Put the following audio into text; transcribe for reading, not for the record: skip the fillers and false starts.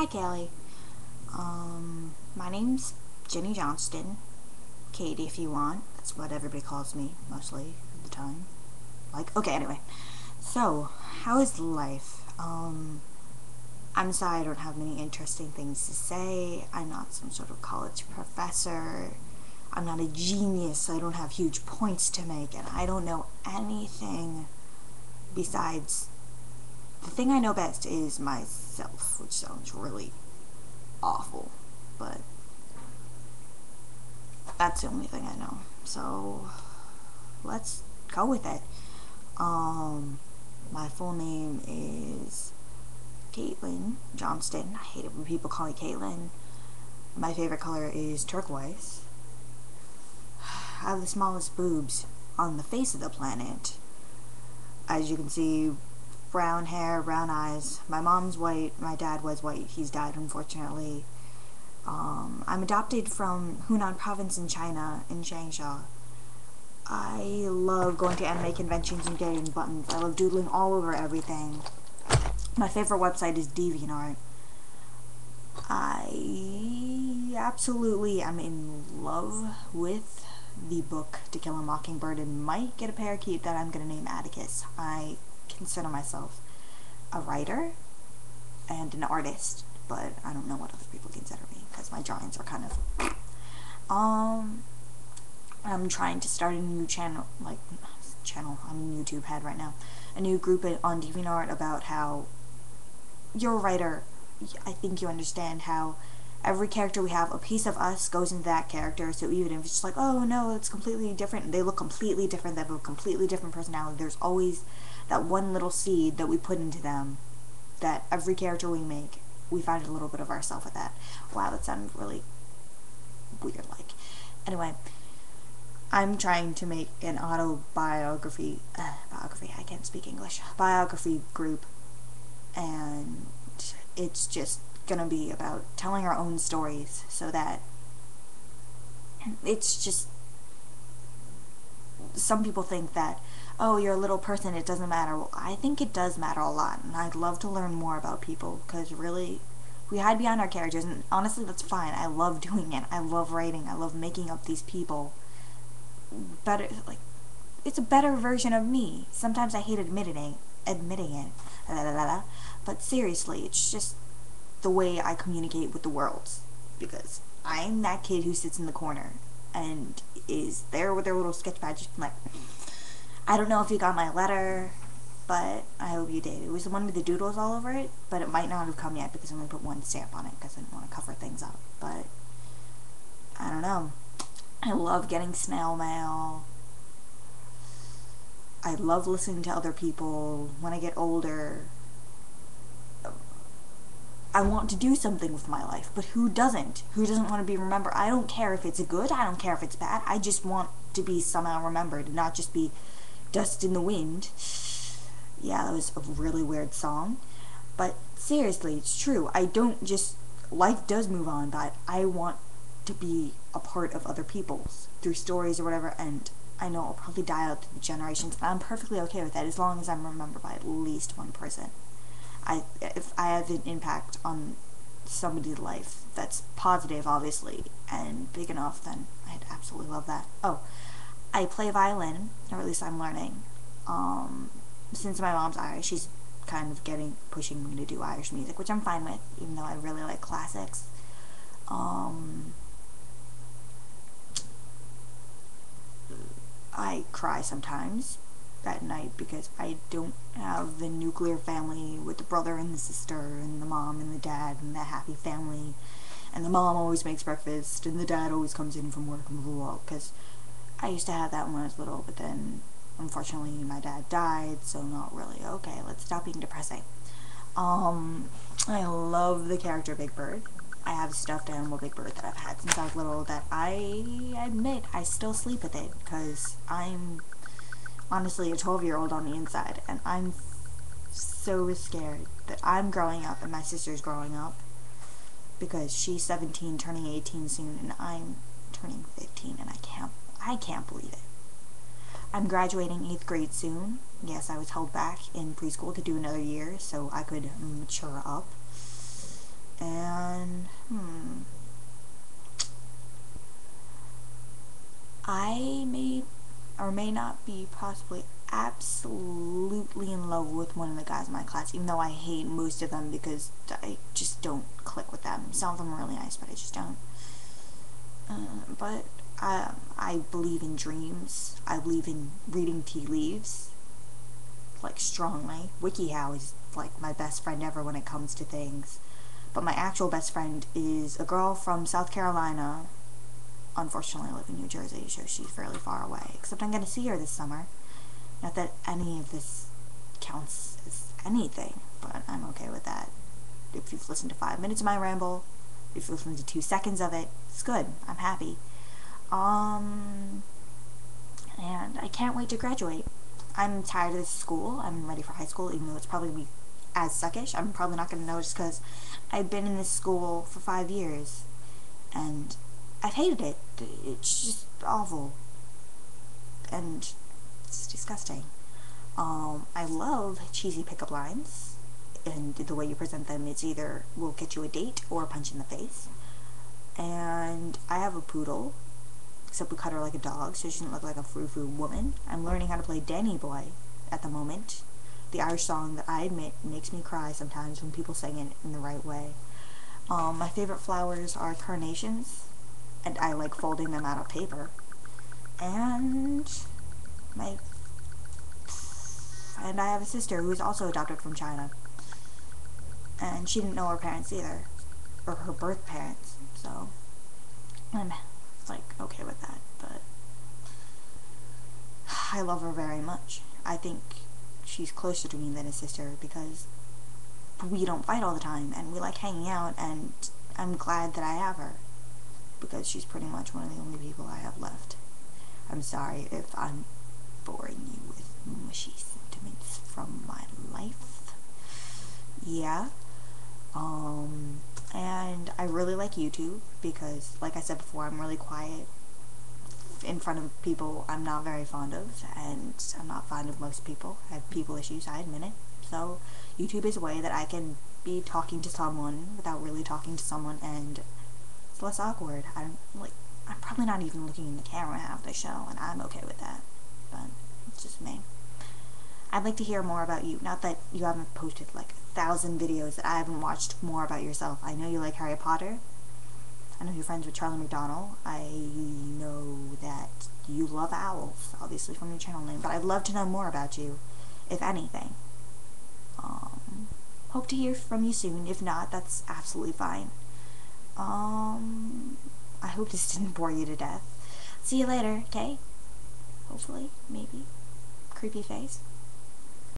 Hi, Kayley. My name's Jenny Johnston. Katie, if you want. That's what everybody calls me, mostly of the time. Okay, anyway. So, how is life? I'm sorry I don't have many interesting things to say. I'm not some sort of college professor. I'm not a genius, so I don't have huge points to make, and I don't know anything besides the thing I know best is myself, which sounds really awful, but that's the only thing I know. So let's go with it. My full name is Caitlin Johnston. I hate it when people call me Caitlin. My favorite color is turquoise. I have the smallest boobs on the face of the planet. As you can see, brown hair, brown eyes. My mom's white. My dad was white. He's died, unfortunately. I'm adopted from Hunan province in China, in Changsha. I love going to anime conventions and getting buttons. I love doodling all over everything. My favorite website is DeviantArt. I absolutely am in love with the book To Kill a Mockingbird and might get a parakeet that I'm going to name Atticus. I consider myself a writer and an artist, but I don't know what other people consider me because my drawings are kind of I'm trying to start a new channel. I'm a YouTube head right now. A new group on DeviantArt about how you're a writer. I think you understand how every character we have, a piece of us goes into that character, so even if it's just like, oh no, it's completely different, they look completely different, they have a completely different personality, there's always that one little seed that we put into them, that every character we make, we find a little bit of ourselves with that. Wow, that sounded really weird, Anyway, I'm trying to make an autobiography, I can't speak English, biography group, and it's just gonna be about telling our own stories, so that it's just, some people think that, oh, you're a little person, it doesn't matter. Well, I think it does matter a lot, and I'd love to learn more about people, because really, we hide behind our characters, and honestly, that's fine. I love doing it. I love writing. I love making up these people better, it's a better version of me. Sometimes I hate admitting it, but seriously, it's just the way I communicate with the world, because I'm that kid who sits in the corner and is there with their little sketch pad, just I don't know if you got my letter, but I hope you did. It was the one with the doodles all over it, but it might not have come yet because I only put one stamp on it because I didn't want to cover things up. But I don't know. I love getting snail mail. I love listening to other people. When I get older, I want to do something with my life, but who doesn't? Who doesn't want to be remembered? I don't care if it's good, I don't care if it's bad. I just want to be somehow remembered and not just be dust in the wind. Yeah, that was a really weird song. But seriously, it's true. I don't just, life does move on, but I want to be a part of other people's through stories or whatever, and I know I'll probably die out through the generations, and I'm perfectly okay with that as long as I'm remembered by at least one person. If I have an impact on somebody's life that's positive, obviously, and big enough, then I'd absolutely love that. Oh, I play violin, or at least I'm learning. Since my mom's Irish, she's kind of pushing me to do Irish music, which I'm fine with, even though I really like classics. I cry sometimes at night because I don't have the nuclear family with the brother and the sister and the mom and the dad and the happy family, and the mom always makes breakfast and the dad always comes in from work and blah blah blah, because I used to have that when I was little, but then unfortunately my dad died, so not really. Okay, let's stop being depressing. I love the character Big Bird. I have a stuffed animal Big Bird that I've had since I was little that I admit I still sleep with it, because I'm honestly a 12-year-old on the inside, and I'm so scared that I'm growing up and my sister's growing up, because she's 17 turning 18 soon and I'm turning 15, and I can't believe it. I'm graduating 8th grade soon. Yes, I was held back in preschool to do another year so I could mature up. And or may not be possibly absolutely in love with one of the guys in my class, even though I hate most of them because I just don't click with them. Some of them are really nice, but I just don't. But I believe in dreams. I believe in reading tea leaves, like, strongly. WikiHow is like my best friend ever when it comes to things. But my actual best friend is a girl from South Carolina. Unfortunately, I live in New Jersey, so she's fairly far away. Except I'm going to see her this summer. Not that any of this counts as anything, but I'm okay with that. If you've listened to 5 minutes of my ramble, if you've listened to 2 seconds of it, it's good. I'm happy. And I can't wait to graduate. I'm tired of this school. I'm ready for high school, even though it's probably as suckish. I'm probably not going to notice because I've been in this school for 5 years, and I've hated it. It's just awful. And it's disgusting. I love cheesy pickup lines, and the way you present them, it's either will get you a date or a punch in the face. And I have a poodle, except we cut her like a dog, so she doesn't look like a frou-frou woman. I'm learning how to play Danny Boy at the moment. The Irish song that I admit makes me cry sometimes when people sing it in the right way. My favorite flowers are carnations, and I like folding them out of paper. And I have a sister who is also adopted from China, and she didn't know her parents either, or her birth parents, so I'm like okay with that. But I love her very much. I think she's closer to me than a sister because we don't fight all the time, and we like hanging out, and I'm glad that I have her because she's pretty much one of the only people I have left. I'm sorry if I'm boring you with mushy sentiments from my life. Yeah. And I really like YouTube because, like I said before, I'm really quiet in front of people I'm not very fond of, and I'm not fond of most people. I have people issues, I admit it. So YouTube is a way that I can be talking to someone without really talking to someone, and it's less awkward. I'm probably not even looking in the camera half the show, and I'm okay with that. But it's just me. I'd like to hear more about you. Not that you haven't posted like 1,000 videos that I haven't watched more about yourself. I know you like Harry Potter. I know you're friends with Charlie McDonnell. I know that you love owls, obviously from your channel name. But I'd love to know more about you, if anything. Hope to hear from you soon. If not, that's absolutely fine. I hope this didn't bore you to death. See you later, okay? Hopefully, maybe. Creepy face.